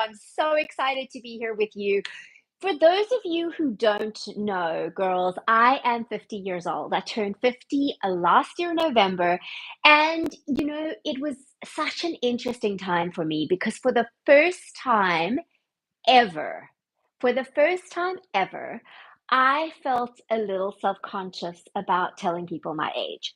I'm so excited to be here with you. For those of you who don't know, girls, I am 50 years old. I turned 50 last year in November. And, it was such an interesting time for me because ever, for the first time ever, I felt a little self-conscious about telling people my age.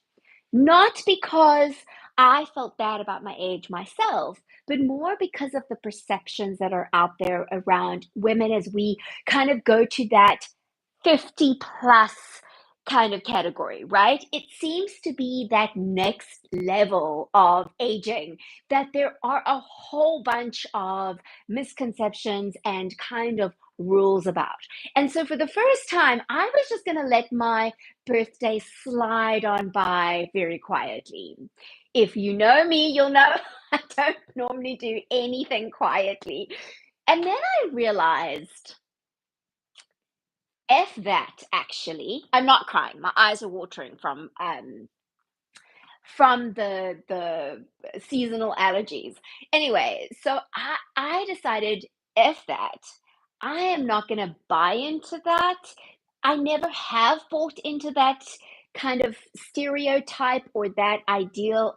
Not because I felt bad about my age myself, but more because of the perceptions that are out there around women as we kind of go to that 50 plus kind of category, right? It seems to be that next level of aging, that there are a whole bunch of misconceptions and kind of rules about. And so for the first time, I was just going to let my birthday slide on by very quietly. If you know me, you'll know I don't normally do anything quietly. And then I realized, F that actually. I'm not crying. My eyes are watering from the seasonal allergies. Anyway, so I decided, F that. I am not going to buy into that. I never have bought into that kind of stereotype or that idea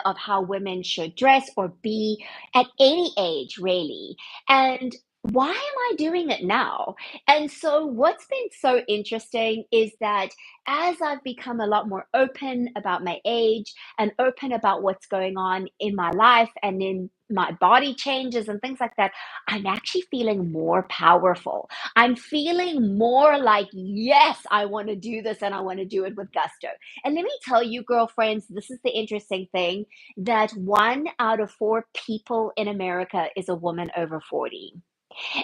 of how women should dress or be at any age, really. And why am I doing it now? And so, what's been so interesting is that as I've become a lot more open about my age and open about what's going on in my life and in my body changes and things like that, I'm actually feeling more powerful. I'm feeling more like, yes, I want to do this and I want to do it with gusto. And let me tell you, girlfriends, this is the interesting thing that 1 out of 4 people in America is a woman over 40.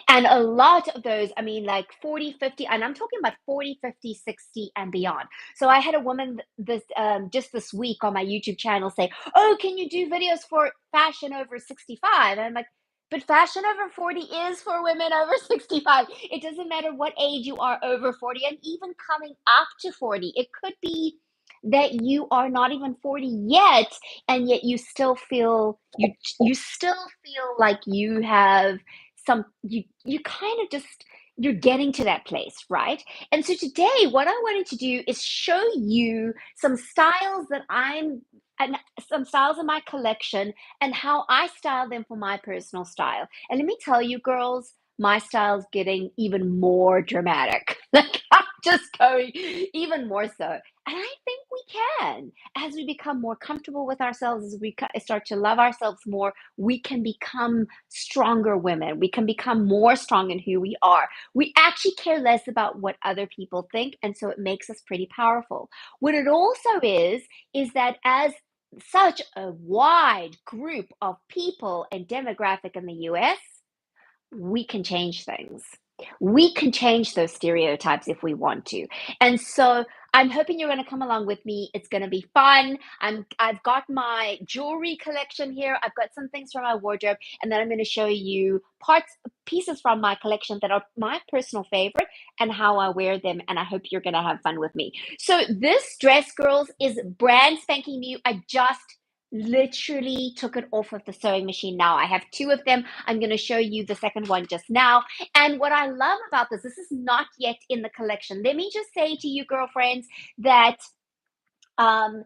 And a lot of those, I mean, like 40, 50, and I'm talking about 40, 50, 60, and beyond. So I had a woman this just this week on my YouTube channel say, "Oh, can you do videos for fashion over 65?" And I'm like, "But fashion over 40 is for women over 65. It doesn't matter what age you are over 40, and even coming up to 40. It could be that you are not even 40 yet, and yet you still feel like you have you kind of just you're getting to that place, right? And so today what I wanted to do is show you and some styles in my collection and how I style them for my personal style. And let me tell you, girls, my style's getting even more dramatic. Like I'm just going even more so. And I think we can, as we become more comfortable with ourselves, as we start to love ourselves more, we can become stronger women. We can become more strong in who we are. We actually care less about what other people think. And so it makes us pretty powerful. What it also is that as such a wide group of people and demographic in the US, we can change things. We can change those stereotypes if we want to. And so I'm hoping you're going to come along with me. It's going to be fun. I've got my jewelry collection here. I've got some things from my wardrobe, and then I'm going to show you pieces from my collection that are my personal favorite and how I wear them. And I hope you're going to have fun with me. So this dress, girls, is brand spanking new. I just literally took it off of the sewing machine now. I have 2 of them. I'm going to show you the second one just now. And what I love about this is not yet in the collection. Let me just say to you, girlfriends, that all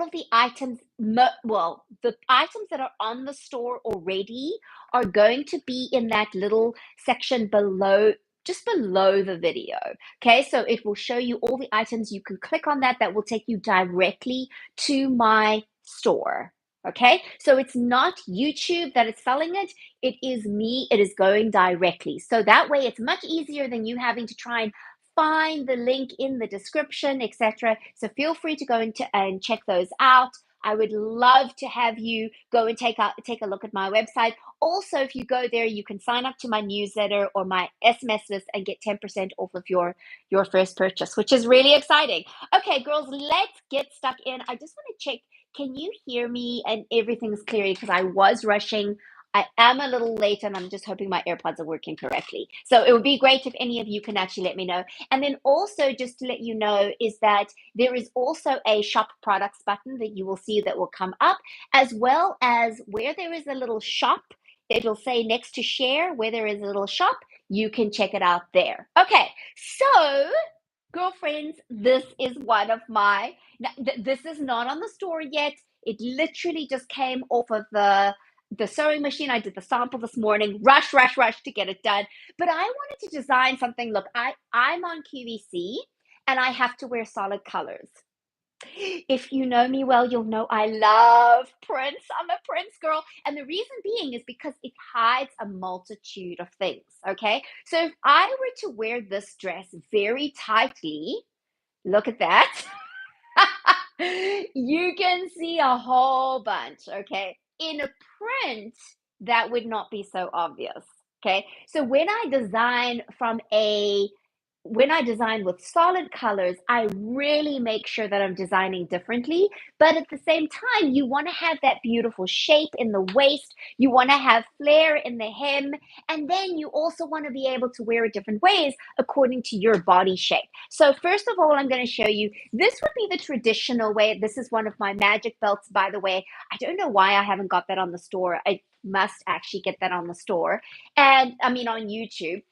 of the items, the items that are on the store already are going to be in that little section below, just below the video. Okay, so it will show you all the items. You can click on that. That will take you directly to my store. Okay, so it's not YouTube that is selling it. It is me. It is going directly. So that way it's much easier than you having to try and find the link in the description, etc. So feel free to go and check those out. I would love to have you go and take a look at my website. Also, if you go there, you can sign up to my newsletter or my SMS list and get 10% off of your first purchase, which is really exciting. Okay, girls, let's get stuck in. I just want to check, can you hear me and everything's clear? Because I was rushing. I am a little late and I'm just hoping my AirPods are working correctly. So it would be great if any of you can actually let me know. And then also, just to let you know, is that there is also a shop products button that you will see that will come up, as well as where there is a little shop, it'll say next to share, where there is a little shop, you can check it out there. Okay, so girlfriends, this is one of my, this is not on the store yet. It literally just came off of the sewing machine. I did the sample this morning. Rush, rush, rush to get it done. But I wanted to design something. Look, I'm on QVC and I have to wear solid colors. If you know me well, you'll know I love prints. I'm a prints girl. And the reason being is because it hides a multitude of things. Okay. So if I were to wear this dress very tightly, look at that. You can see a whole bunch. Okay. In a print, that would not be so obvious. Okay. So when I design with solid colors, I really make sure that I'm designing differently. But at the same time, you want to have that beautiful shape in the waist. You want to have flare in the hem. And then you also want to be able to wear it different ways according to your body shape. So first of all, I'm going to show you, this would be the traditional way. This is one of my magic belts, by the way. I don't know why I haven't got that on the store. I must actually get that on the store. And I mean, on YouTube.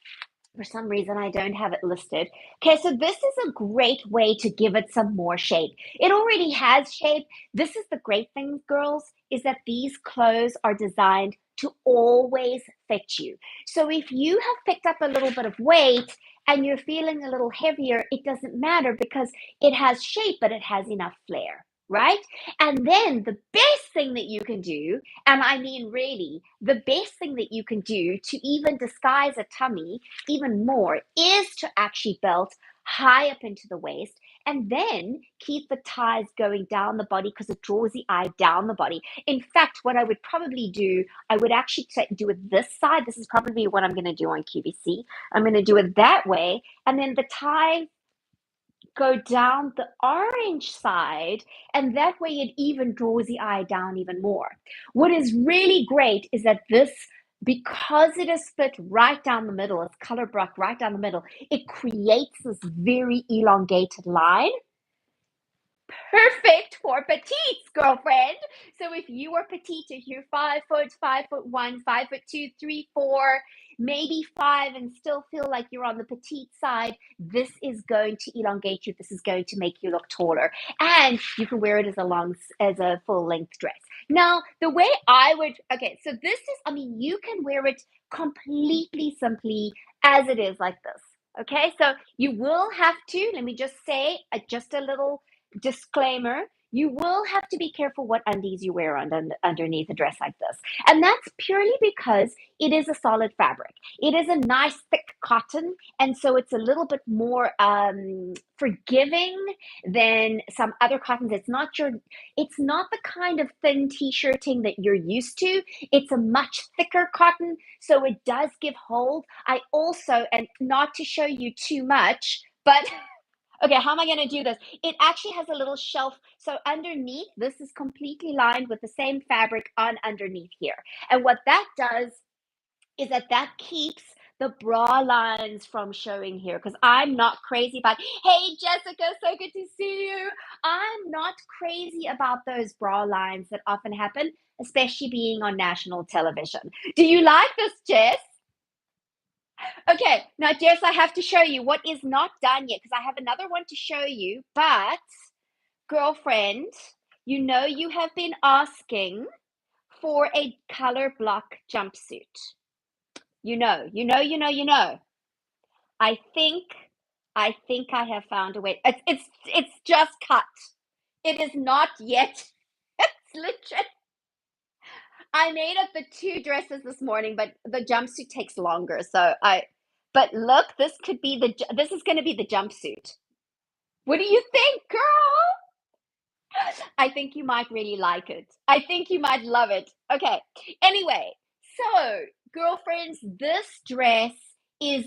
For some reason, I don't have it listed. Okay, so this is a great way to give it some more shape. It already has shape. This is the great thing, girls, is that these clothes are designed to always fit you. So if you have picked up a little bit of weight and you're feeling a little heavier, it doesn't matter because it has shape, but it has enough flair, right? And then the best thing that you can do, and I mean really, the best thing that you can do to even disguise a tummy even more is to actually belt high up into the waist and then keep the ties going down the body because it draws the eye down the body. In fact, what I would probably do, I would actually do it this side. This is probably what I'm going to do on QVC. I'm going to do it that way. And then the tie go down the orange side, and that way it even draws the eye down even more. What is really great is that this, because it is split right down the middle, it's color block right down the middle, it creates this very elongated line. Perfect for petites, girlfriend. So if you are petite, if you're 5 foot, 5'1", 5'2", 3, 4, maybe 5, and still feel like you're on the petite side, this is going to elongate you. This is going to make you look taller, and you can wear it as a full length dress. Now, the way I would, okay, so this is, I mean, you can wear it completely simply as it is like this. Okay, so you will have to, let me just say, just a little disclaimer, you will have to be careful what undies you wear underneath a dress like this. And that's purely because it is a solid fabric. It is a nice thick cotton, and so it's a little bit more forgiving than some other cottons. It's not the kind of thin t-shirting that you're used to. It's a much thicker cotton, so it does give hold. I also, and not to show you too much, but okay, how am I going to do this? It actually has a little shelf. So underneath, this is completely lined with the same fabric on underneath here. And what that does is that keeps the bra lines from showing here, because I'm not crazy about, hey, Jessica, so good to see you. I'm not crazy about those bra lines that often happen, especially being on national television. Do you like this, Jess? Okay, now, Jess, I have to show you what is not done yet because I have another one to show you. But, girlfriend, you know you have been asking for a color block jumpsuit. You know. I think I have found a way. It's just cut. It is not yet. It's literally. I made up the two dresses this morning, but the jumpsuit takes longer. But look, this is going to be the jumpsuit. What do you think, girl? I think you might really like it. I think you might love it. Okay. Anyway, so girlfriends, this dress is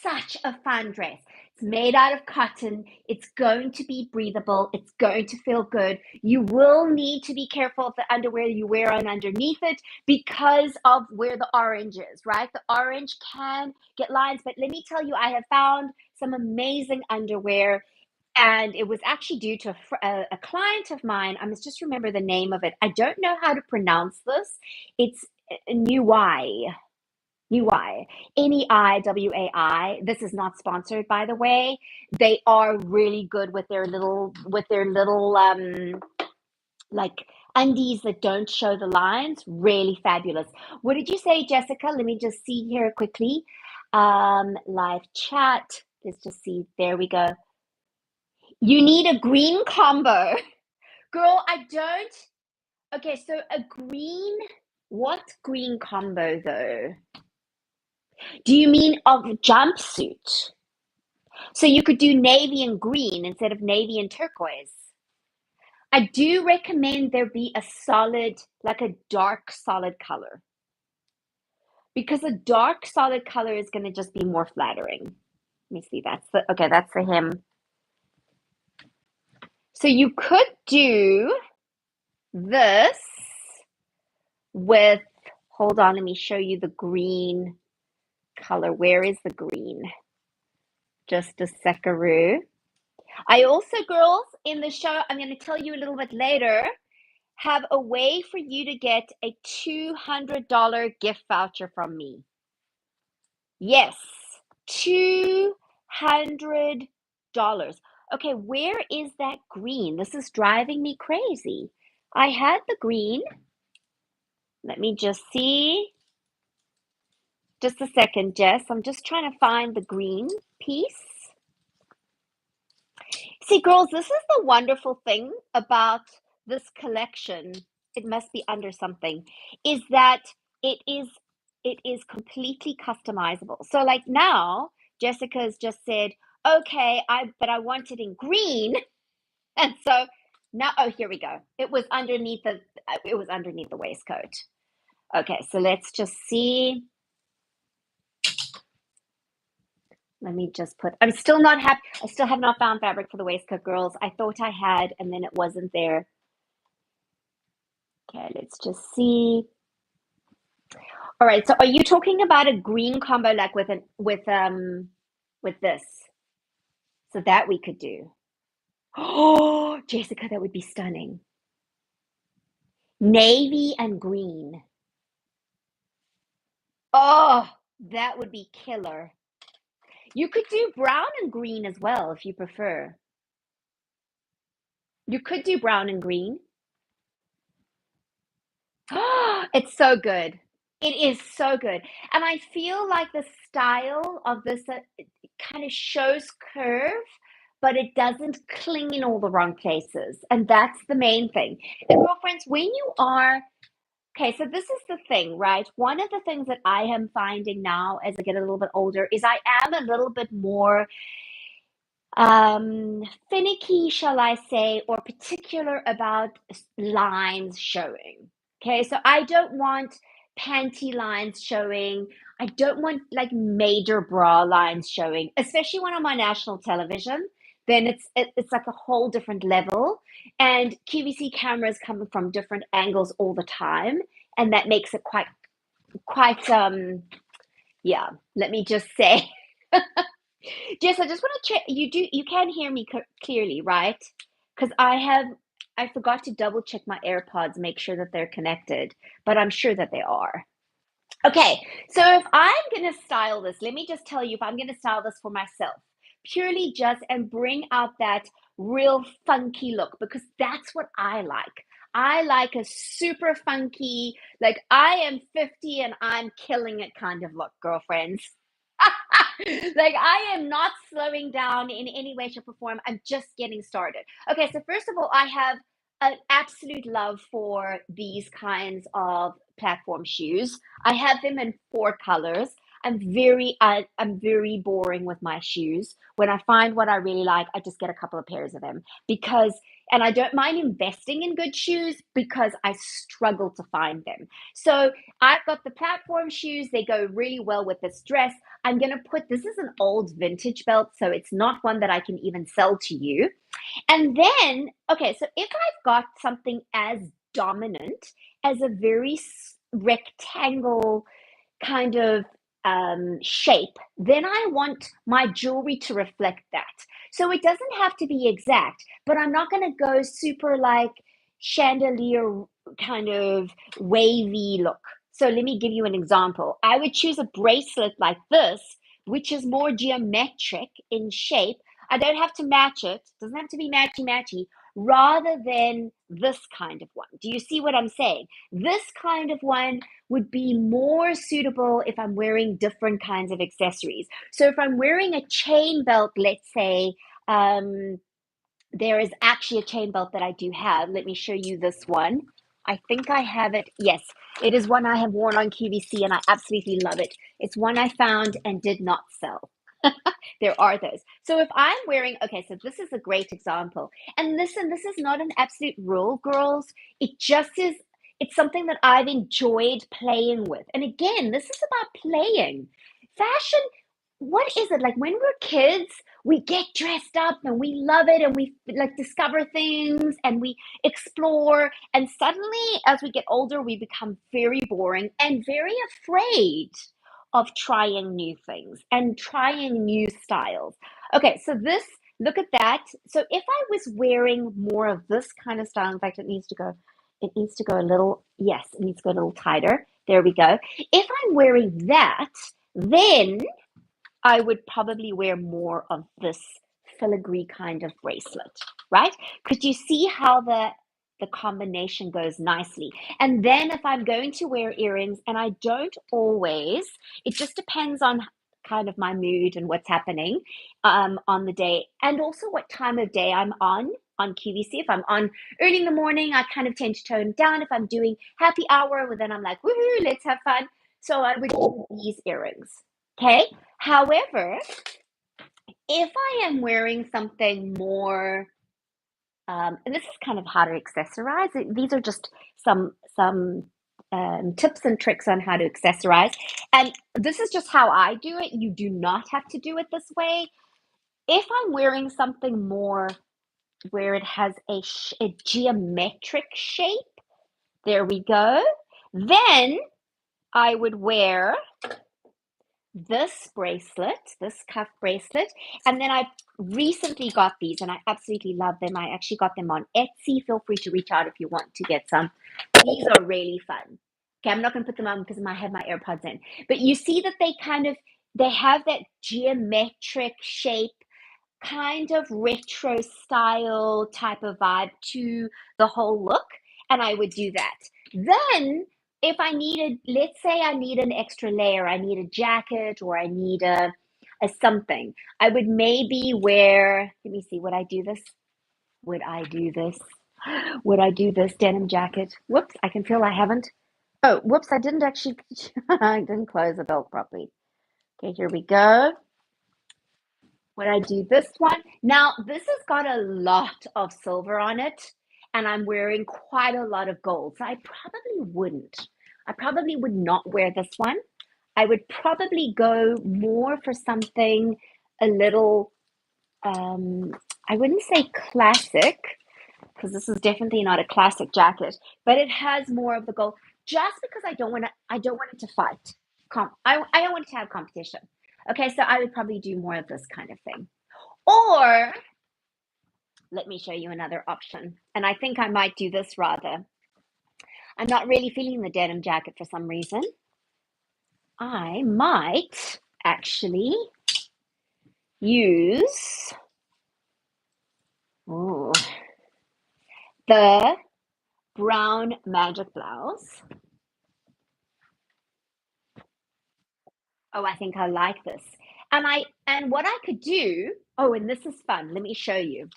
such a fun dress. It's made out of cotton. It's going to be breathable. It's going to feel good. You will need to be careful of the underwear you wear on underneath it because of where the orange is, right? The orange can get lines, but let me tell you, I have found some amazing underwear, and it was actually due to a client of mine. I must just remember the name of it. I don't know how to pronounce this. It's New Y. UI, Neiwai. This is not sponsored, by the way. They are really good with their little like undies that don't show the lines. Really fabulous. What did you say, Jessica? Let me just see here quickly. Live chat. Let's just see. There we go. You need a green combo. Girl, I don't. Okay, so a green, what green combo though? Do you mean of jumpsuit? So you could do navy and green instead of navy and turquoise. I do recommend there be a solid, like a dark solid color, because a dark solid color is going to just be more flattering. Let me see. That's the hem. So you could do this with, hold on, let me show you the green color. Where is the green? Just a seckaroo. I also, girls, in the show, I'm going to tell you a little bit later, have a way for you to get a $200 gift voucher from me. Yes, $200. Okay, where is that green? This is driving me crazy. I had the green. Let me just see. Just a second, Jess. I'm just trying to find the green piece. See, girls, this is the wonderful thing about this collection. It must be under something, is that it is it is completely customizable. So like now, Jessica's just said, okay, but I want it in green. And so now, oh, here we go. It was underneath the waistcoat. Okay, so let's just see. Let me just put, I'm still not happy. I still have not found fabric for the waistcoat, girls. I thought I had, and then it wasn't there. Okay, let's just see. All right, so are you talking about a green combo like with this? So that we could do. Oh, Jessica, that would be stunning. Navy and green. Oh, that would be killer. You could do brown and green as well if you prefer. You could do brown and green. It's so good. It is so good. And I feel like the style of this it kind of shows curve, but it doesn't cling in all the wrong places. And that's the main thing. And girlfriends, when you are, okay, so this is the thing, right? One of the things that I am finding now as I get a little bit older is I am a little bit more finicky, shall I say, or particular about lines showing. Okay, so I don't want panty lines showing. I don't want like major bra lines showing, especially when I'm on national television. Then it's like a whole different level, and QVC cameras come from different angles all the time, and that makes it quite yeah. Let me just say. Jess, I just want to check. You can hear me clearly, right? Because I forgot to double check my AirPods, make sure that they're connected, but I'm sure that they are. Okay, so if I'm gonna style this, let me just tell you, if I'm gonna style this for myself, purely just and bring out that real funky look, because that's what I like. I like a super funky, like I am 50 and I'm killing it kind of look, girlfriends. Like I am not slowing down in any way, shape, or form. I'm just getting started. Okay, so first of all, I have an absolute love for these kinds of platform shoes. I have them in four colors. I'm very boring with my shoes. When I find what I really like, I just get a couple of pairs of them because And I don't mind investing in good shoes because I struggle to find them. So I've got the platform shoes. They go really well with this dress. I'm going to put, this is an old vintage belt, so it's not one that I can even sell to you. And then, okay, so if I've got something as dominant as a very rectangle kind of shape, then I want my jewelry to reflect that. So it doesn't have to be exact, but I'm not going to go super like chandelier kind of wavy look. So let me give you an example. I would choose a bracelet like this, which is more geometric in shape. I don't have to match it. It doesn't have to be matchy matchy, rather than this kind of one. Do you see what I'm saying? This kind of one would be more suitable if I'm wearing different kinds of accessories. So if I'm wearing a chain belt, let's say, there is actually a chain belt that I do have. Let me show you this one. I think I have it. Yes, it is one I have worn on QVC and I absolutely love it. It's one I found and did not sell. There are those. So if I'm wearing, okay, so this is a great example. And listen, this is not an absolute rule, girls. It just is, it's something that I've enjoyed playing with. And again, this is about playing. Fashion, what is it? Like when we're kids, we get dressed up and we love it and we like discover things and we explore. And suddenly, as we get older, we become very boring and very afraid of trying new things and trying new styles. Okay, so this, look at that. So if I was wearing more of this kind of style, in fact, it needs to go a little, yes, it needs to go a little tighter. There we go. If I'm wearing that, then I would probably wear more of this filigree kind of bracelet, right? Could you see how the combination goes nicely? And then if I'm going to wear earrings, and I don't always, it just depends on kind of my mood and what's happening on the day, and also what time of day I'm on QVC. If I'm on early in the morning, I kind of tend to tone down. If I'm doing happy hour, well, then I'm like, woohoo, let's have fun. So I would do these earrings. Okay. However, if I am wearing something more, and this is kind of how to accessorize. These are just some tips and tricks on how to accessorize, and this is just how I do it. You do not have to do it this way. If I'm wearing something more where it has a geometric shape, there we go. Then I would wear this bracelet, this cuff bracelet, and then I recently got these and I absolutely love them. I actually got them on Etsy. Feel free to reach out if you want to get some. These are really fun. Okay, I'm not going to put them on because I have my AirPods in. But you see that they have that geometric shape, kind of retro style type of vibe to the whole look, and I would do that. Then if I needed, let's say I need an extra layer, I need a jacket or I need a something, I would maybe wear, let me see, would I do this? Would I do this? Would I do this denim jacket? Whoops, I can feel I haven't. Oh, whoops, I didn't actually, I didn't close the belt properly. Okay, here we go. Would I do this one? Now, this has got a lot of silver on it, and I'm wearing quite a lot of gold. So I probably wouldn't. I probably would not wear this one. I would probably go more for something a little, um, I wouldn't say classic, because this is definitely not a classic jacket, but it has more of the gold just because I don't want it to fight. I don't want it to have competition. Okay, so I would probably do more of this kind of thing. Or let me show you another option. And I think I might do this rather. I'm not really feeling the denim jacket for some reason. I might actually use ooh, the brown magic blouse. Oh, I think I like this. And what I could do, oh, and this is fun. Let me show you.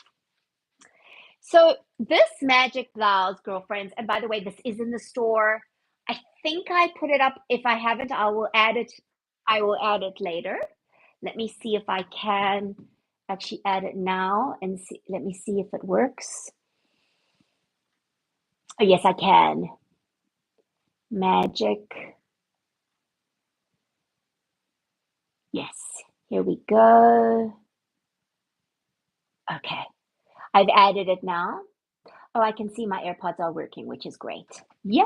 So this magic blouse, girlfriends, and by the way, this is in the store. I think I put it up. If I haven't, I will add it. I will add it later. Let me see if I can actually add it now and see. Let me see if it works. Oh, yes, I can. Magic. Yes. Here we go. Okay. I've added it now. Oh, I can see my AirPods are working, which is great. Yay!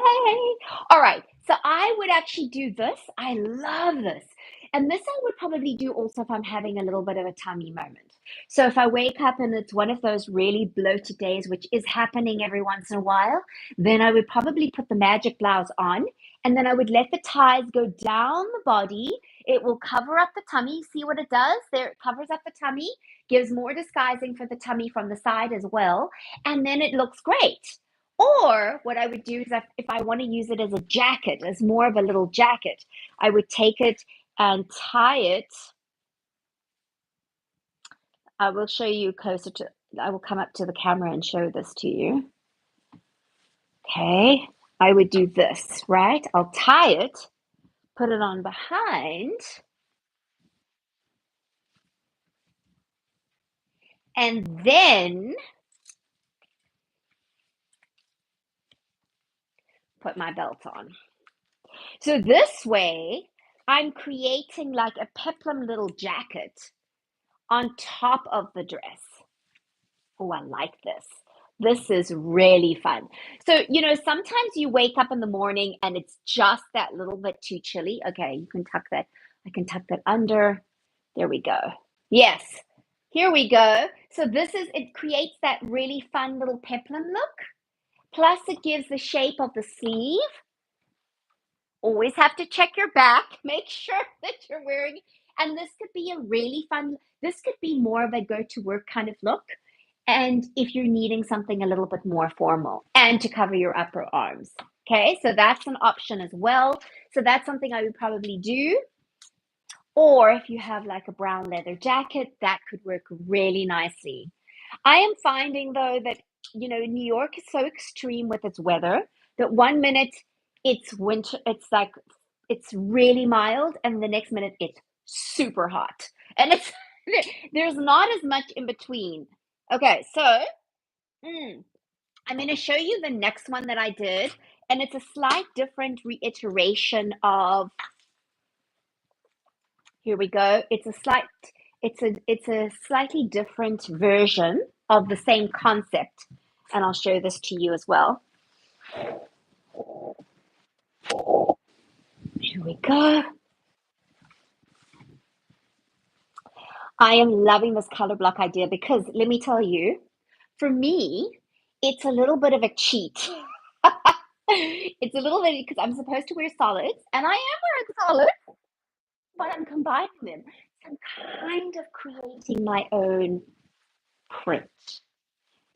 All right. So I would actually do this. I love this. And this I would probably do also if I'm having a little bit of a tummy moment. So if I wake up and it's one of those really bloated days, which is happening every once in a while, then I would probably put the magic blouse on and then I would let the ties go down the body. It will cover up the tummy. See what it does? There, it covers up the tummy, gives more disguising for the tummy from the side as well, and then it looks great. Or what I would do is if I want to use it as a jacket, as more of a little jacket, I would take it and tie it. I will show you closer to, I will come up to the camera and show this to you. Okay, I would do this, right? I'll tie it, put it on behind, and then put my belt on. So this way, I'm creating like a peplum little jacket on top of the dress. Oh, I like this. This is really fun. So, sometimes you wake up in the morning and it's just that little bit too chilly. Okay, you can tuck that. I can tuck that under. There we go. Yes, here we go. So it creates that really fun little peplum look. Plus it gives the shape of the sleeve. Always have to check your back, make sure that you're wearing, and this could be a really fun, this could be more of a go to work kind of look. And if you're needing something a little bit more formal and to cover your upper arms. Okay, so that's an option as well. So that's something I would probably do. Or if you have like a brown leather jacket, that could work really nicely. I am finding though that, New York is so extreme with its weather that one minute it's winter, it's like it's really mild, and the next minute it's super hot. And it's there's not as much in between. Okay, so mm, I'm going to show you the next one that I did, and it's a slight different reiteration of, here we go. It's a slightly different version of the same concept, and I'll show this to you as well. Here we go. I am loving this color block idea because let me tell you, for me, it's a little bit of a cheat. It's a little bit because I'm supposed to wear solids, and I am wearing solids, but I'm combining them. So I'm kind of creating my own print,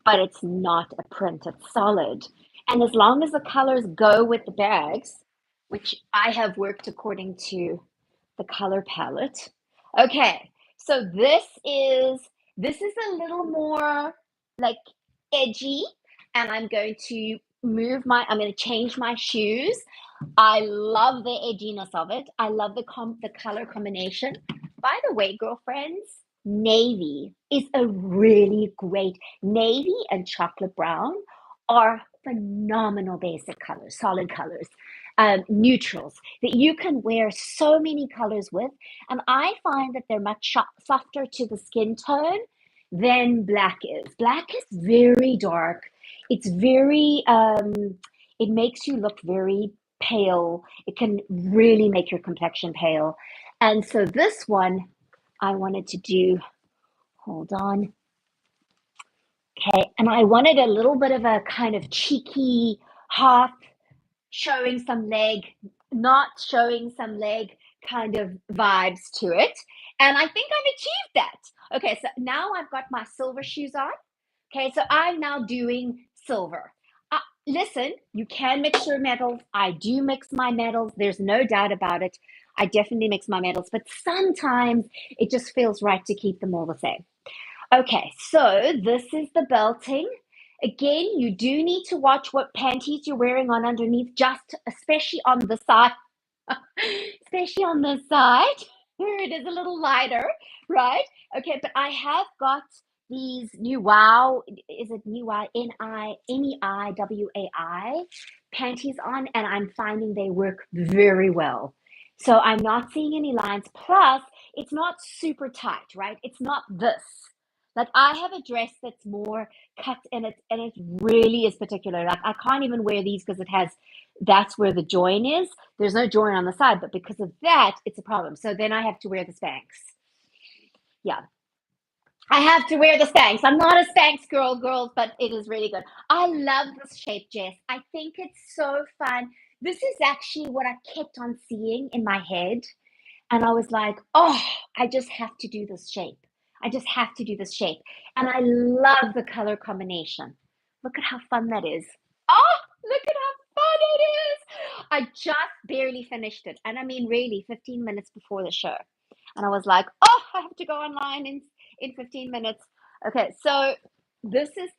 but it's not a print, it's solid. And as long as the colors go with the bags, which I have worked according to the color palette. Okay, so this is a little more like edgy, and I'm going to change my shoes. I love the edginess of it. I love the color combination. By the way, girlfriends, navy is a really great, navy and chocolate brown are phenomenal basic colors, solid colors, neutrals that you can wear so many colors with. And I find that they're much softer to the skin tone than black is. Black is very dark. It's very, it makes you look very pale. It can really make your complexion pale. And so this one I wanted to do, hold on. Okay, and I wanted a little bit of a kind of cheeky half showing some leg, not showing some leg kind of vibes to it. And I think I've achieved that. Okay, so now I've got my silver shoes on. Okay, so I'm now doing silver. Listen, you can mix your metals. I do mix my metals. There's no doubt about it. I definitely mix my metals, but sometimes it just feels right to keep them all the same. Okay, so this is the belting. Again, you do need to watch what panties you're wearing on underneath, just especially on the side, especially on the side where it is a little lighter, right? Okay, but I have got these new wow, is it new wow, Neiwai panties on, and I'm finding they work very well. So I'm not seeing any lines. Plus, it's not super tight, right? It's not this. Like I have a dress that's more cut, and it really is particular. Like I can't even wear these because it has, that's where the join is. There's no join on the side, but because of that, it's a problem. So then I have to wear the Spanx. Yeah. I have to wear the Spanx. I'm not a Spanx girl, girls, but it is really good. I love this shape, Jess. I think it's so fun. This is actually what I kept on seeing in my head. And I was like, oh, I just have to do this shape. I just have to do this shape. And I love the color combination. Look at how fun that is. Oh, look at how fun it is. I just barely finished it. And I mean, really, 15 minutes before the show. And I was like, oh, I have to go online in 15 minutes. Okay, so this is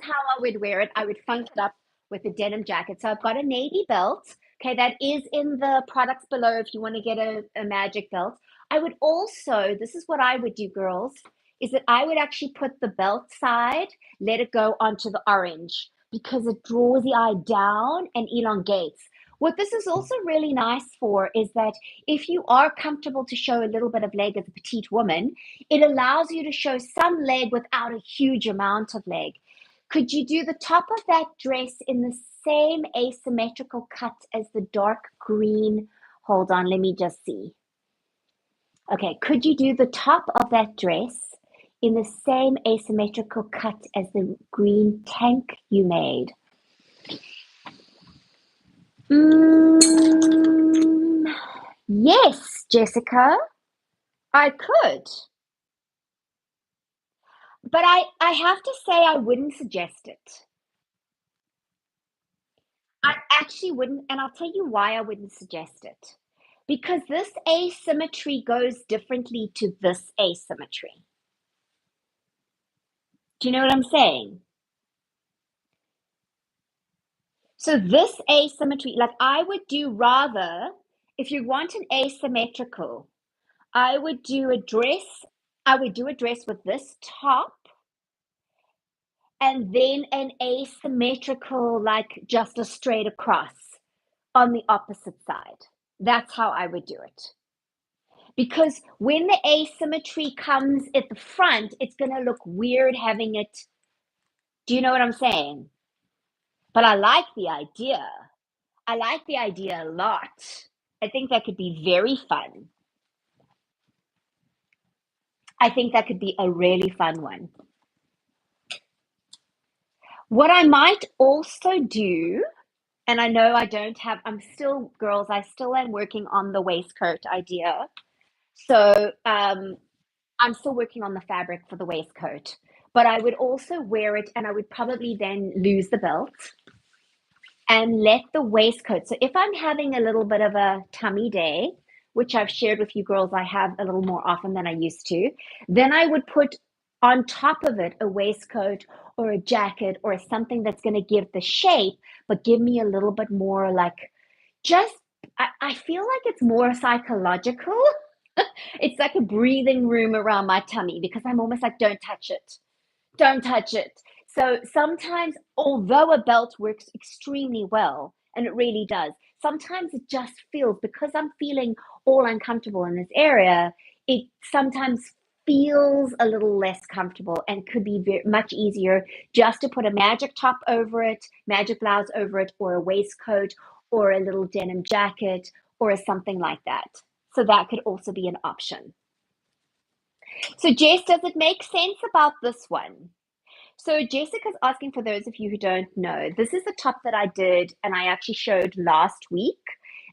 how I would wear it. I would funk it up with a denim jacket. So I've got a navy belt. Okay, that is in the products below if you want to get a magic belt. I would also, this is what I would do, girls, is that I would actually put the belt side, let it go onto the orange because it draws the eye down and elongates. What this is also really nice for is that if you are comfortable to show a little bit of leg as a petite woman, it allows you to show some leg without a huge amount of leg. Could you do the top of that dress in the same asymmetrical cut as the dark green? Hold on, let me just see. Okay, could you do the top of that dress in the same asymmetrical cut as the green tank you made? Mm, yes, Jessica, I could. But I have to say I wouldn't suggest it. I actually wouldn't, and I'll tell you why I wouldn't suggest it. Because this asymmetry goes differently to this asymmetry. Do you know what I'm saying? So this asymmetry, like I would do rather, if you want an asymmetrical, I would do a dress, I would do a dress with this top and then an asymmetrical, like just a straight across on the opposite side. That's how I would do it. Because when the asymmetry comes at the front, it's going to look weird having it. Do you know what I'm saying? But I like the idea. I like the idea a lot. I think that could be very fun. I think that could be a really fun one. What I might also do, and I know I don't have, I'm still, girls, I still am working on the waistcoat idea. So I'm still working on the fabric for the waistcoat, but I would also wear it and I would probably then lose the belt and let the waistcoat. So if I'm having a little bit of a tummy day, which I've shared with you girls, I have a little more often than I used to, then I would put on top of it a waistcoat or a jacket or something that's going to give the shape, but give me a little bit more like just, I feel like it's more psychological. It's like a breathing room around my tummy because I'm almost like, don't touch it. Don't touch it. So sometimes, although a belt works extremely well, and it really does, sometimes it just feels, because I'm feeling all uncomfortable in this area, it sometimes feels a little less comfortable and could be much easier just to put a magic top over it, magic blouse over it, or a waistcoat, or a little denim jacket, or something like that. So that could also be an option. So, Jess, does it make sense about this one? So Jessica's asking, for those of you who don't know, this is the top that I did and I actually showed last week.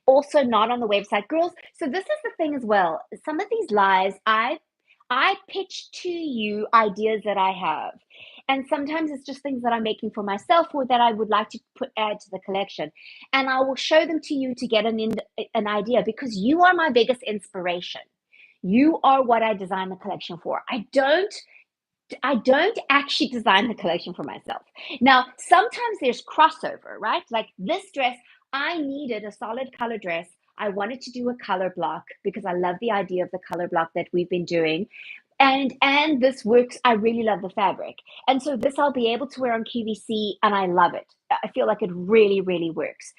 Also not on the website. Girls, so this is the thing as well. Some of these lives I pitch to you ideas that I have. And sometimes it's just things that I'm making for myself or that I would like to add to the collection. And I will show them to you to get an idea because you are my biggest inspiration. You are what I designed the collection for. I don't actually design the collection for myself. Now, sometimes there's crossover, right? Like this dress, I needed a solid color dress. I wanted to do a color block because I love the idea of the color block that we've been doing. And this works. I really love the fabric. And so this I'll be able to wear on QVC and I love it. I feel like it really, really works.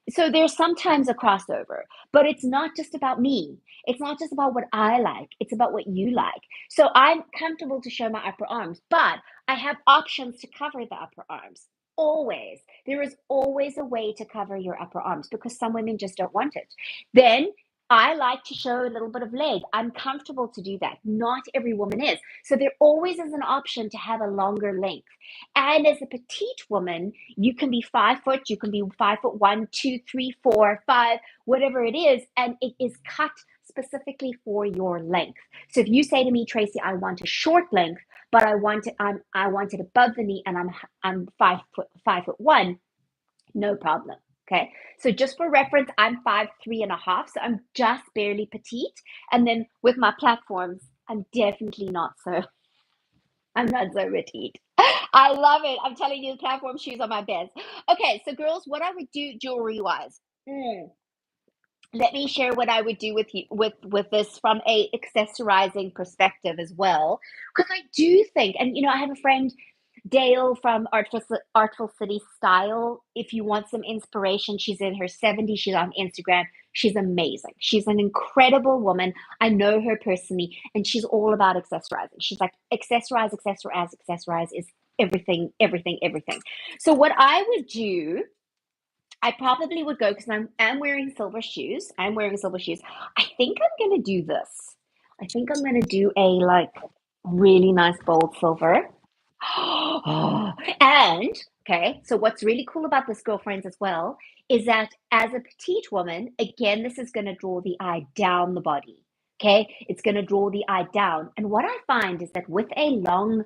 So there's sometimes a crossover, but it's not just about me. It's not just about what I like. It's about what you like. So I'm comfortable to show my upper arms, but I have options to cover the upper arms. Always. There is always a way to cover your upper arms because some women just don't want it. Then I like to show a little bit of leg. I'm comfortable to do that. Not every woman is. So there always is an option to have a longer length. And as a petite woman, you can be 5 foot, you can be 5 foot 1, 2, 3, 4, 5, whatever it is, and it is cut specifically for your length. So if you say to me, Tracy, I want a short length, but I want it above the knee, and I'm 5 foot 1, no problem. Okay. So just for reference, I'm 5'3.5", so I'm just barely petite. And then with my platforms, I'm definitely not so I'm not so petite. I love it. I'm telling you, the platform shoes are my best. Okay, so girls, what I would do jewelry wise. Let me share what I would do with you with this from a accessorizing perspective as well, because I do think, and I have a friend Dale from Artful City Style. If you want some inspiration, she's in her 70s. She's on Instagram. She's amazing. She's an incredible woman. I know her personally, and she's all about accessorizing. She's like, accessorize is everything, everything, everything. So what I would do, I probably would go because I'm wearing silver shoes. I'm wearing silver shoes. I think I'm gonna do this. I think I'm gonna do a like really nice bold silver. And okay, so what's really cool about this, girlfriends, as well, is that as a petite woman, again, this is going to draw the eye down the body. Okay, it's going to draw the eye down. And what I find is that with a long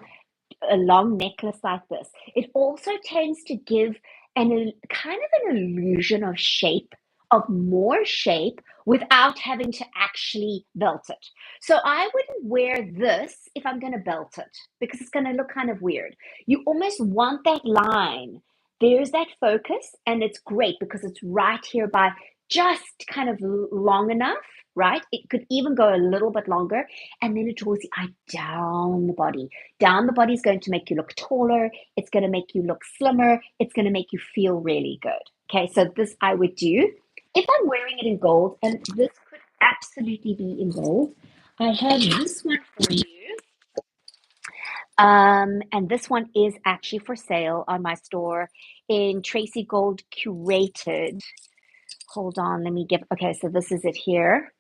necklace like this, it also tends to give kind of an illusion of shape, of more shape, without having to actually belt it. So I wouldn't wear this if I'm going to belt it because it's going to look kind of weird. You almost want that line. There's that focus, and it's great because it's right here by just kind of long enough, right? It could even go a little bit longer, and then it draws the eye down the body. Down the body is going to make you look taller. It's going to make you look slimmer. It's going to make you feel really good. Okay, so this I would do. If I'm wearing it in gold, and this could absolutely be in gold, I have this one for you. And this one is actually for sale on my store in Tracy Gold Curated. Hold on, let me give. Okay, so this is it here.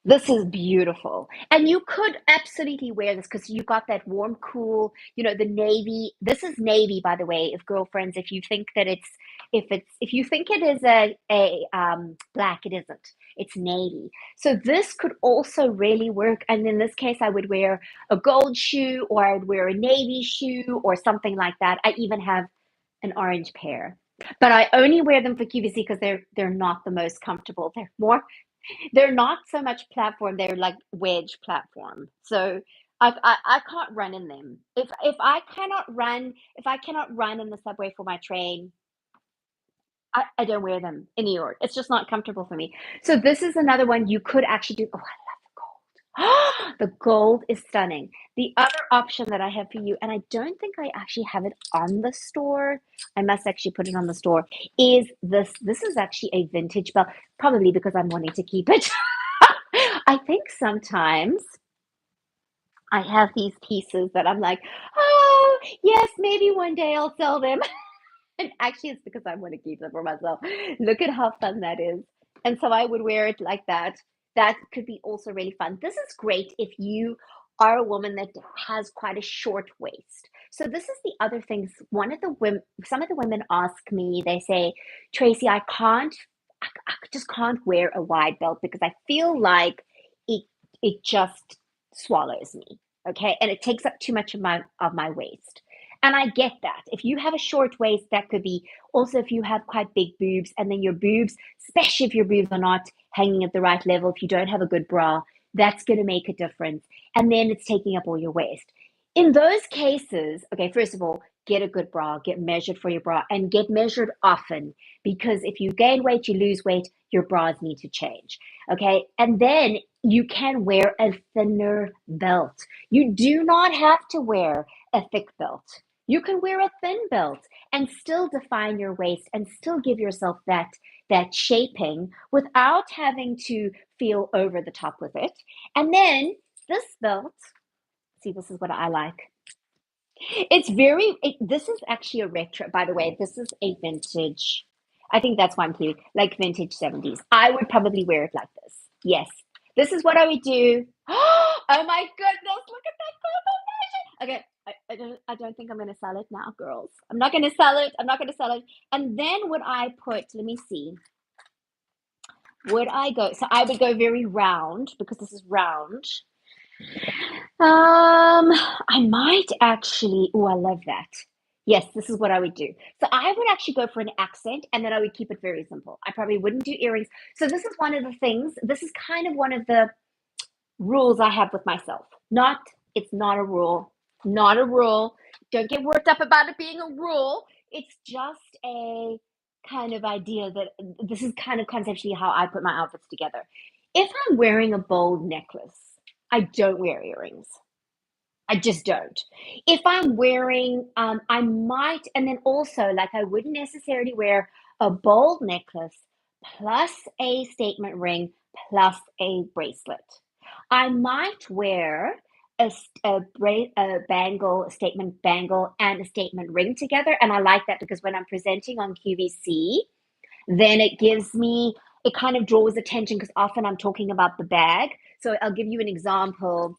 This is beautiful. And you could absolutely wear this because you got that warm, cool, the navy. This is navy, by the way, if girlfriends, if you think that if you think it is a black, it isn't. It's navy. So this could also really work. And in this case, I would wear a gold shoe, or I would wear a navy shoe or something like that. I even have an orange pair. But I only wear them for QVC because they're not the most comfortable. They're not so much platform, they're like wedge platform. So I can't run in them. If I cannot run in the subway for my train, I don't wear them in New York. It's just not comfortable for me. So this is another one you could actually do. Oh, I love the gold. The gold is stunning. The other option that I have for you, and I don't think I actually have it on the store. I must actually put it on the store. Is this? This is actually a vintage belt, probably because I'm wanting to keep it. I think sometimes I have these pieces that I'm like, oh, yes, maybe one day I'll sell them. And actually, it's because I want to keep them for myself. Look at how fun that is. And so I would wear it like that. That could be also really fun. This is great if you are a woman that has quite a short waist. So this is the other things. Some of the women ask me, they say, Tracy, I just can't wear a wide belt because I feel like it it just swallows me. Okay. And it takes up too much of my waist. And I get that. If you have a short waist, that could be also if you have quite big boobs, and then your boobs, especially if your boobs are not hanging at the right level, if you don't have a good bra, that's going to make a difference. And then it's taking up all your waist. In those cases, okay, first of all, get a good bra, get measured for your bra, and get measured often, because if you gain weight, you lose weight, your bras need to change. Okay. And then You can wear a thinner belt. You do not have to wear a thick belt. You can wear a thin belt and still define your waist and still give yourself that shaping without having to feel over the top with it. And then this belt, see, this is what I like. This is actually a retro, by the way. This is a vintage. I think that's why I'm cute, like vintage 70s. I would probably wear it like this. Yes. This is what I would do. Oh my goodness, look at that combination. Okay, I don't think I'm gonna sell it now, girls. I'm not gonna sell it. I'm not gonna sell it. And then would I put, let me see, would I go, so I would go very round because this is round. I might actually. Oh, I love that. Yes, this is what I would do. So I would actually go for an accent and then I would keep it very simple. I probably wouldn't do earrings. So this is one of the things, this is kind of one of the rules I have with myself. It's not a rule. Not a rule. Don't get worked up about it being a rule. It's just a kind of idea that this is kind of conceptually how I put my outfits together. If I'm wearing a bold necklace, I don't wear earrings. I just don't. If I'm wearing, I might, and then also, like, I wouldn't necessarily wear a bold necklace plus a statement ring plus a bracelet. I might wear a bangle, a statement bangle, and a statement ring together. And I like that because when I'm presenting on QVC, then it kind of draws attention because often I'm talking about the bag. So I'll give you an example.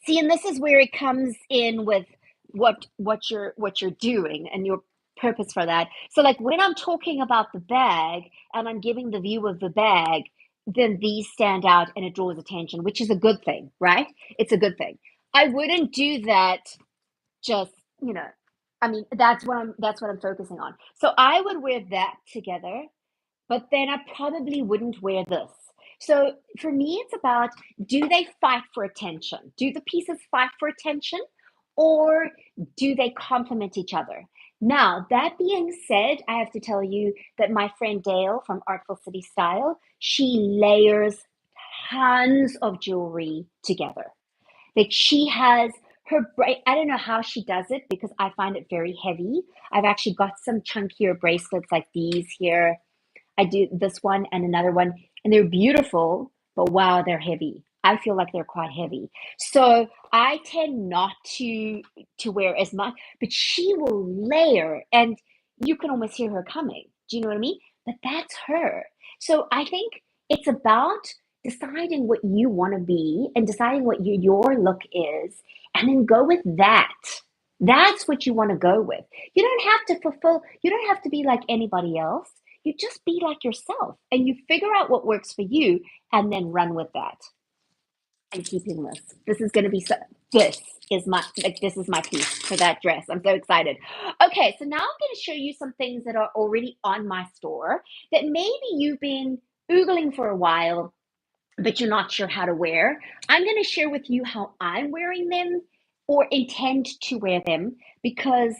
See, and this is where it comes in with what you're doing and your purpose for that. So like when I'm talking about the bag and I'm giving the view of the bag, then these stand out and it draws attention, which is a good thing, right? It's a good thing. I wouldn't do that just, you know, I mean, that's what I'm focusing on. So I would wear that together, but then I probably wouldn't wear this. So for me, it's about, do they fight for attention? Do the pieces fight for attention or do they complement each other? Now, that being said, I have to tell you that my friend Dale from Artful City Style, she layers tons of jewelry together. Like she has I don't know how she does it because I find it very heavy. I've actually got some chunkier bracelets like these here. I do this one and another one, and they're beautiful, but wow, they're heavy. I feel like they're quite heavy. So I tend not to wear as much, but she will layer and you can almost hear her coming. Do you know what I mean? But that's her. So I think it's about deciding what you want to be and deciding what your look is, and then go with that. That's what you want to go with. You don't have to be like anybody else. You just be like yourself and you figure out what works for you and then run with that. I'm keeping this. This is going to be so, this is my piece for that dress. I'm so excited. Okay, so now I'm going to show you some things that are already on my store that maybe you've been oogling for a while, but you're not sure how to wear. I'm going to share with you how I'm wearing them or intend to wear them because,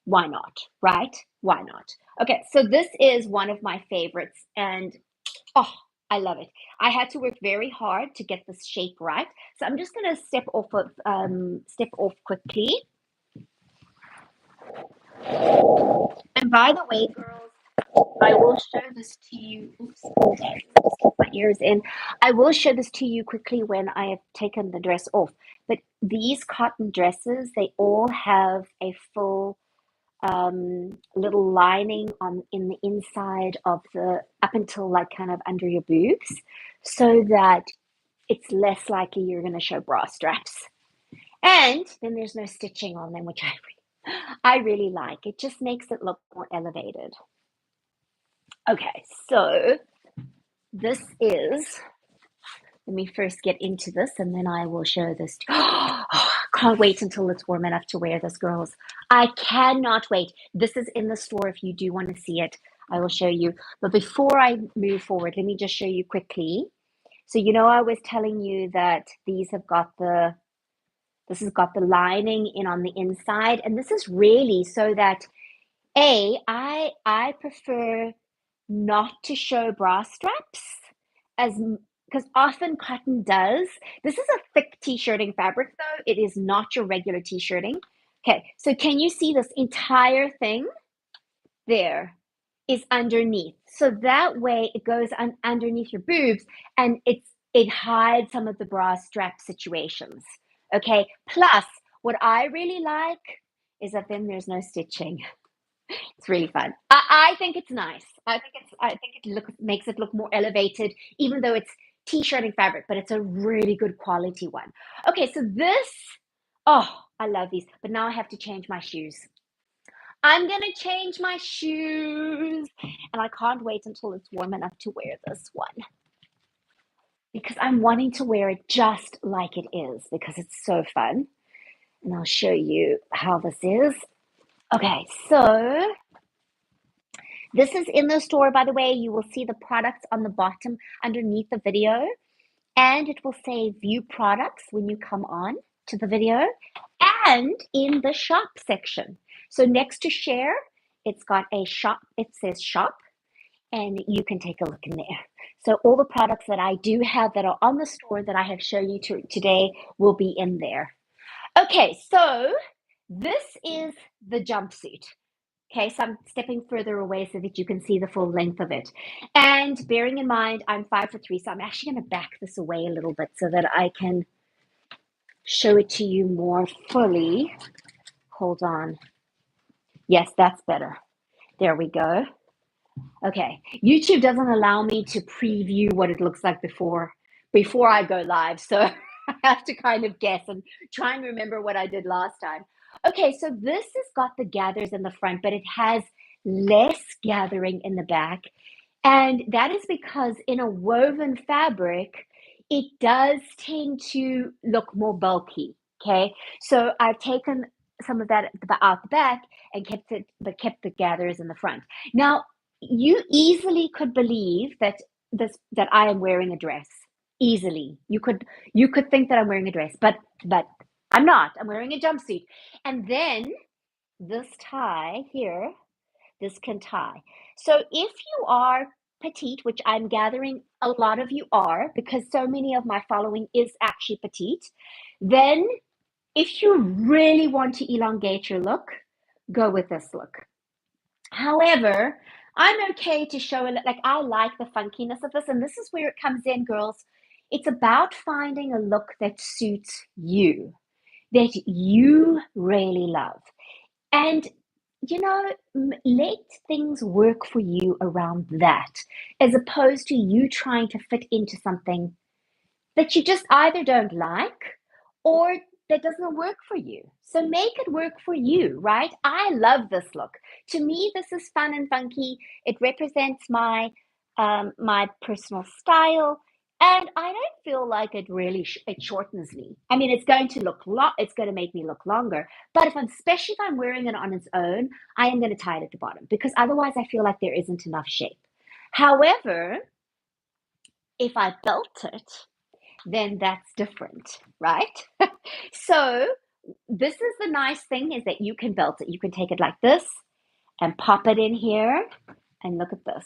why not, right? Why not? Okay, so this is one of my favorites, and oh, I love it. I had to work very hard to get this shape right. So I'm just going to step off quickly. And by the way, girls, I will show this to you. Oops, okay, just keep my ears in. I will show this to you quickly when I have taken the dress off. But these cotton dresses, they all have a full little lining on in the inside of the up until like kind of under your boobs, so that it's less likely you're going to show bra straps. And then there's no stitching on them, which I really like. It just makes it look more elevated. Okay, so this is, let me first get into this and then I will show this. Can't wait until it's warm enough to wear this, girls. I cannot wait. This is in the store if you do want to see it. I will show you. But before I move forward, let me just show you quickly. So, I was telling you that this has got the lining in on the inside, and this is really so that I prefer not to show bra straps as because often cotton does. This is a thick t-shirting fabric though. It is not your regular t-shirting. Okay, so can you see this entire thing there is underneath? So that way it goes underneath your boobs and it hides some of the bra strap situations. Okay, plus what I really like is that then there's no stitching. It's really fun. I think it's nice. I think it makes it look more elevated, even though it's t-shirting fabric, but it's a really good quality one. Okay, so this, oh, I love these, but now I have to change my shoes. I'm gonna change my shoes, and I can't wait until it's warm enough to wear this one because I'm wanting to wear it just like it is because it's so fun. And I'll show you how this is. Okay, so this is in the store, by the way. You will see the products on the bottom underneath the video, and it will say view products when you come on to the video and in the shop section. So next to share, it's got a shop, it says shop, and you can take a look in there. So all the products that I do have that are on the store that I have shown you today will be in there. Okay, so this is the jumpsuit. Okay, so I'm stepping further away so that you can see the full length of it. And bearing in mind, I'm 5'3", so I'm actually going to back this away a little bit so that I can show it to you more fully. Hold on. Yes, that's better. There we go. Okay, YouTube doesn't allow me to preview what it looks like before I go live, so I have to kind of guess and try and remember what I did last time. Okay, so this has got the gathers in the front, but it has less gathering in the back. And that is because in a woven fabric, it does tend to look more bulky. Okay, so I've taken some of that out the back and kept the gathers in the front. Now, you easily could believe that I am wearing a dress. Easily, you could think that I'm wearing a dress, but I'm not. I'm wearing a jumpsuit, and then this tie here, this can tie. So if you are petite, which I'm gathering a lot of you are, because so many of my following is actually petite, then if you really want to elongate your look, go with this look. However, I'm okay to show it, like I like the funkiness of this, and this is where it comes in, girls. It's about finding a look that suits you, that you really love. And let things work for you around that, as opposed to you trying to fit into something that you just either don't like or that doesn't work for you. So make it work for you, right? I love this look. To me, this is fun and funky. It represents my personal style, and I don't feel like it really it shortens me. I mean, it's going to it's going to make me look longer. But especially if I'm wearing it on its own, I am going to tie it at the bottom because otherwise I feel like there isn't enough shape. However, if I belt it, then that's different, right? So this is the nice thing, is that you can belt it. You can take it like this and pop it in here, and look at this.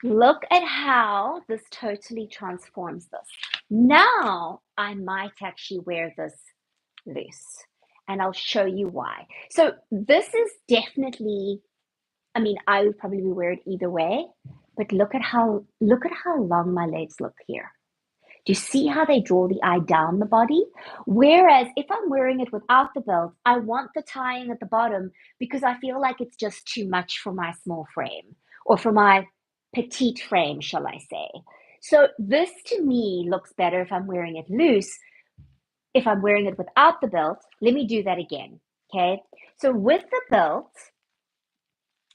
Look at how this totally transforms this. Now I might actually wear this loose, and I'll show you why. So this is definitely, I mean, I would probably wear it either way, but look at how long my legs look here. Do you see how they draw the eye down the body? Whereas if I'm wearing it without the belt, I want the tying at the bottom because I feel like it's just too much for my small frame, or for my petite frame, shall I say. So this to me looks better if I'm wearing it loose. If I'm wearing it without the belt, let me do that again. Okay. So with the belt,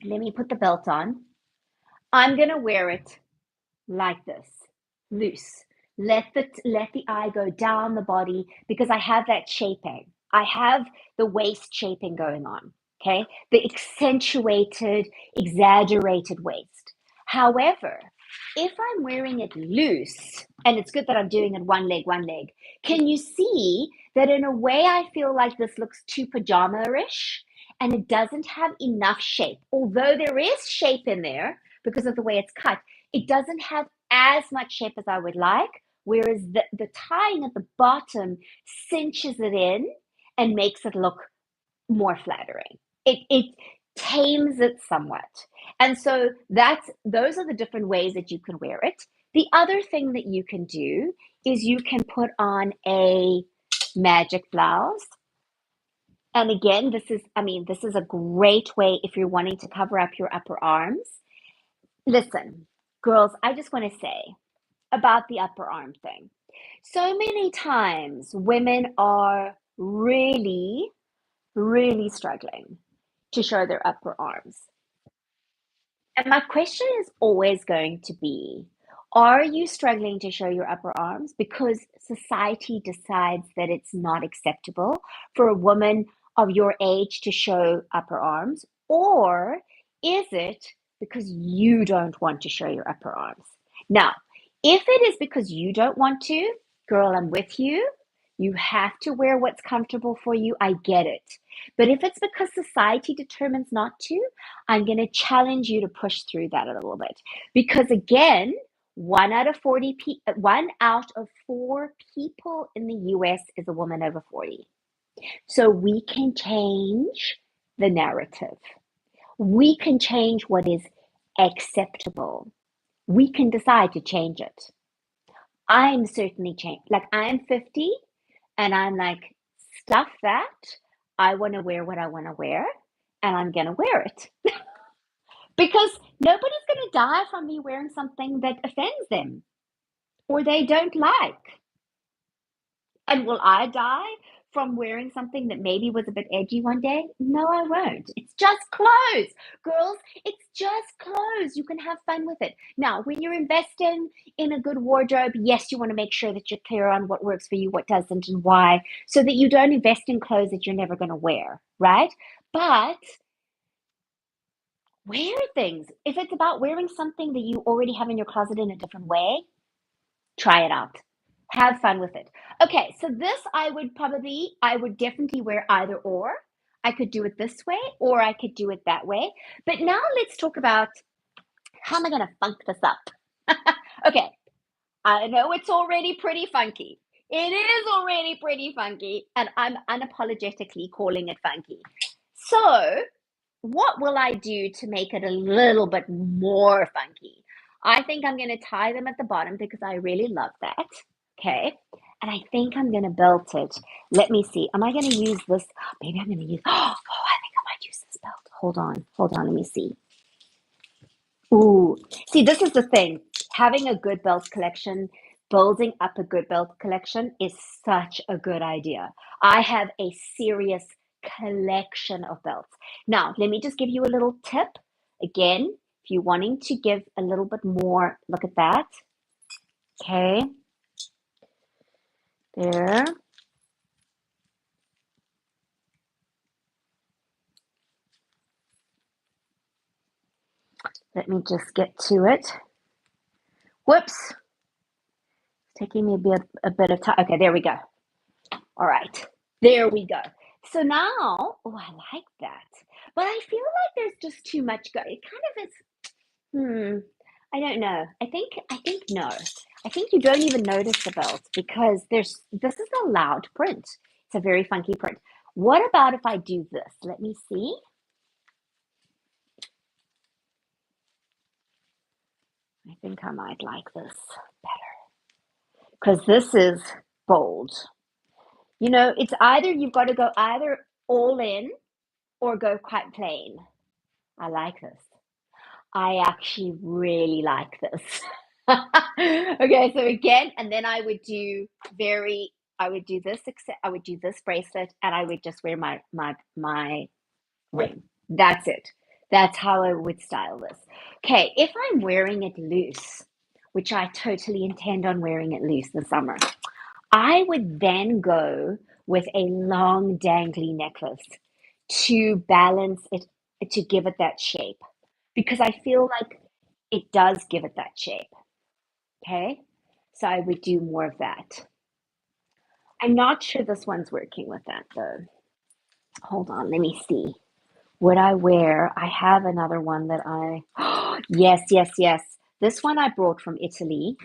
let me put the belt on. I'm going to wear it like this, loose. Let the eye go down the body because I have that shaping. I have the waist shaping going on, okay? The accentuated, exaggerated waist. However, if I'm wearing it loose, and it's good that I'm doing it one leg, can you see that in a way I feel like this looks too pajama-ish and it doesn't have enough shape? Although there is shape in there because of the way it's cut, it doesn't have as much shape as I would like, whereas the tying at the bottom cinches it in and makes it look more flattering. It tames it somewhat. And so those are the different ways that you can wear it. The other thing that you can do is you can put on a magic blouse. And again, this is a great way if you're wanting to cover up your upper arms. Listen, girls, I just want to say about the upper arm thing. So many times women are really, really struggling to show their upper arms. And my question is always going to be, are you struggling to show your upper arms because society decides that it's not acceptable for a woman of your age to show upper arms? Or is it because you don't want to show your upper arms? Now, if it is because you don't want to, girl, I'm with you. You have to wear what's comfortable for you. I get it. But if it's because society determines not to, I'm going to challenge you to push through that a little bit. Because again, one out of four people in the US is a woman over 40. So we can change the narrative. We can change what is acceptable. We can decide to change it. I'm certainly changed. Like I'm 50 and I'm like, stuff that. I want to wear what I want to wear and I'm going to wear it. Because nobody's going to die from me wearing something that offends them or they don't like. And will I die from wearing something that maybe was a bit edgy one day? No, I won't. It's just clothes. Girls, it's just clothes. You can have fun with it. Now, when you're investing in a good wardrobe, yes, you want to make sure that you're clear on what works for you, what doesn't, and why, so that you don't invest in clothes that you're never going to wear, right? But wear things. If it's about wearing something that you already have in your closet in a different way, try it out. Have fun with it. Okay, so this I would definitely wear either or. I could do it this way or I could do it that way. But now let's talk about how am I going to funk this up? Okay, I know it's already pretty funky. It is already pretty funky, and I'm unapologetically calling it funky. So, what will I do to make it a little bit more funky? I think I'm going to tie them at the bottom because I really love that. Okay. And I think I'm going to belt it. Let me see. Am I going to use this? Maybe I'm going to use, oh, I think I might use this belt. Hold on. Let me see. Ooh, see, this is the thing. Having a good belt collection, building up a good belt collection is such a good idea. I have a serious collection of belts. Now, let me just give you a little tip. Again, if you're wanting to give a little bit more, look at that. Okay, there. Let me just get to it. Whoops, taking me a bit of time. Okay, there we go. All right, there we go. So now, oh, I like that. But I feel like there's just too much go. It kind of is, I don't know. I think no. I think you don't even notice the belt because this is a loud print. It's a very funky print. What about if I do this? Let me see. I think I might like this better because this is bold. You know, it's either you've got to go either all in or go quite plain. I like this. I actually really like this. Okay, so again, and then I would do this, except I would do this bracelet, and I would just wear my ring. That's it. That's how I would style this. Okay, if I'm wearing it loose, which I totally intend on wearing it loose this summer, I would then go with a long dangly necklace to balance it, to give it that shape. Because I feel like it does give it that shape. Okay. So I would do more of that. I'm not sure this one's working with that though. Hold on, let me see. Would I wear? I have another one that I, yes, yes, yes. This one I brought from Italy.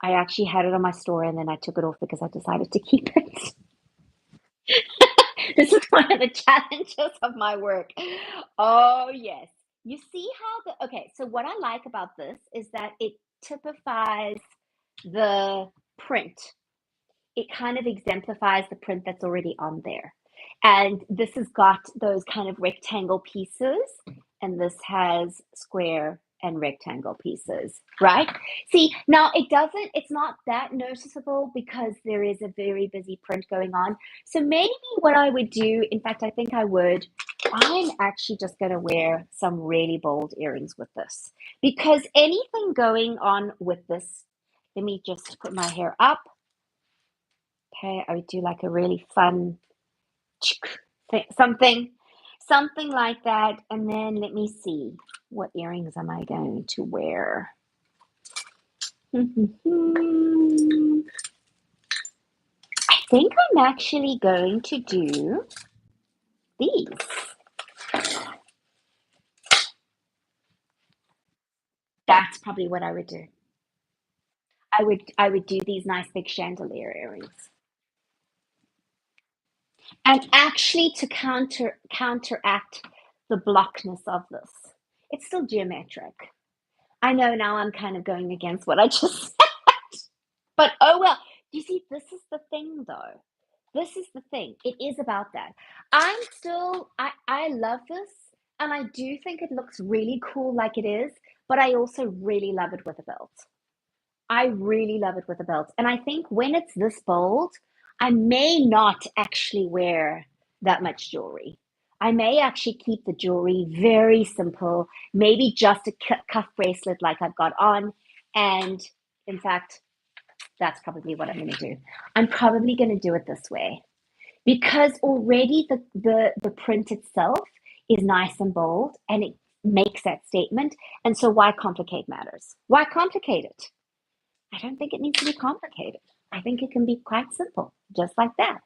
I actually had it on my store and then I took it off because I decided to keep it. This is one of the challenges of my work. Oh, yes. You see how okay, so what I like about this is that it typifies the print. It kind of exemplifies the print that's already on there. And this has got those kind of rectangle pieces, and this has square and rectangle pieces, right? See, now it's not that noticeable because there is a very busy print going on. So maybe what I would do, in fact, I think I would, I'm actually just going to wear some really bold earrings with this because anything going on with this, let me just put my hair up. Okay, I would do like a really fun something, something like that. And then let me see, what earrings am I going to wear? I think I'm actually going to do these. That's probably what I would do. I would do these nice big chandelier earrings. And actually to counteract the blockness of this. It's still geometric. I know now I'm kind of going against what I just said, but oh well. You see, this is the thing though. This is the thing. It is about that. I love this and I do think it looks really cool like it is, but I also really love it with a belt. I really love it with a belt. And I think when it's this bold, I may not actually wear that much jewelry. I may actually keep the jewelry very simple, maybe just a cuff bracelet like I've got on. And in fact, that's probably what I'm going to do. I'm probably going to do it this way because already the print itself is nice and bold and it makes that statement. And so why complicate matters? Why complicate it? I don't think it needs to be complicated. I think it can be quite simple, just like that.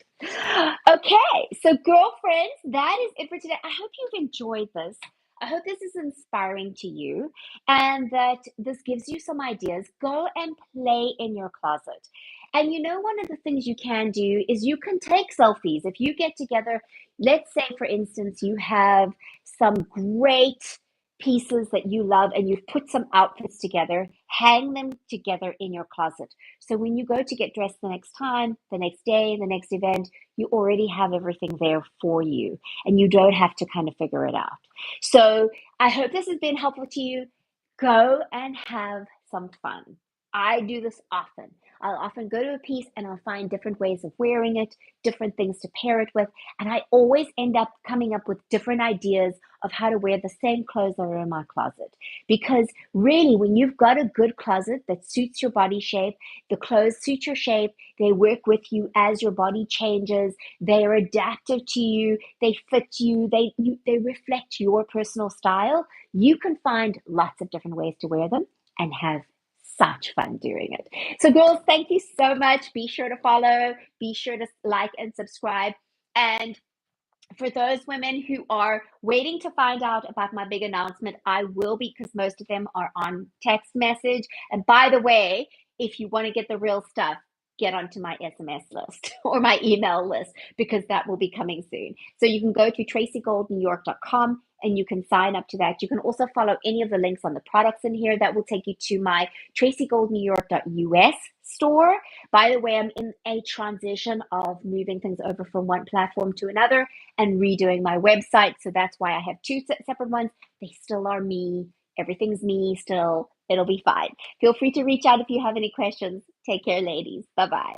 Okay, so girlfriends, that is it for today. I hope you've enjoyed this. I hope this is inspiring to you and that this gives you some ideas. Go and play in your closet. And you know, one of the things you can do is you can take selfies. If you get together, let's say, for instance, you have some great pieces that you love and you've put some outfits together, hang them together in your closet. So when you go to get dressed the next time, the next day, the next event, you already have everything there for you and you don't have to kind of figure it out. So I hope this has been helpful to you. Go and have some fun. I do this often. I'll often go to a piece and I'll find different ways of wearing it, different things to pair it with. And I always end up coming up with different ideas of how to wear the same clothes that are in my closet. Because really, when you've got a good closet that suits your body shape, the clothes suit your shape, they work with you as your body changes, they are adaptive to you, they fit you, they reflect your personal style. You can find lots of different ways to wear them and have such fun doing it. So, girls, thank you so much. Be sure to follow, be sure to like and subscribe. And for those women who are waiting to find out about my big announcement, I will be, because most of them are on text message. And by the way, if you want to get the real stuff, get onto my SMS list or my email list because that will be coming soon. So you can go to tracygoldnewyork.com and you can sign up to that. You can also follow any of the links on the products in here that will take you to my tracygoldnewyork.us store. By the way, I'm in a transition of moving things over from one platform to another and redoing my website. So that's why I have two separate ones. They still are me. Everything's me still. It'll be fine. Feel free to reach out if you have any questions. Take care, ladies. Bye bye.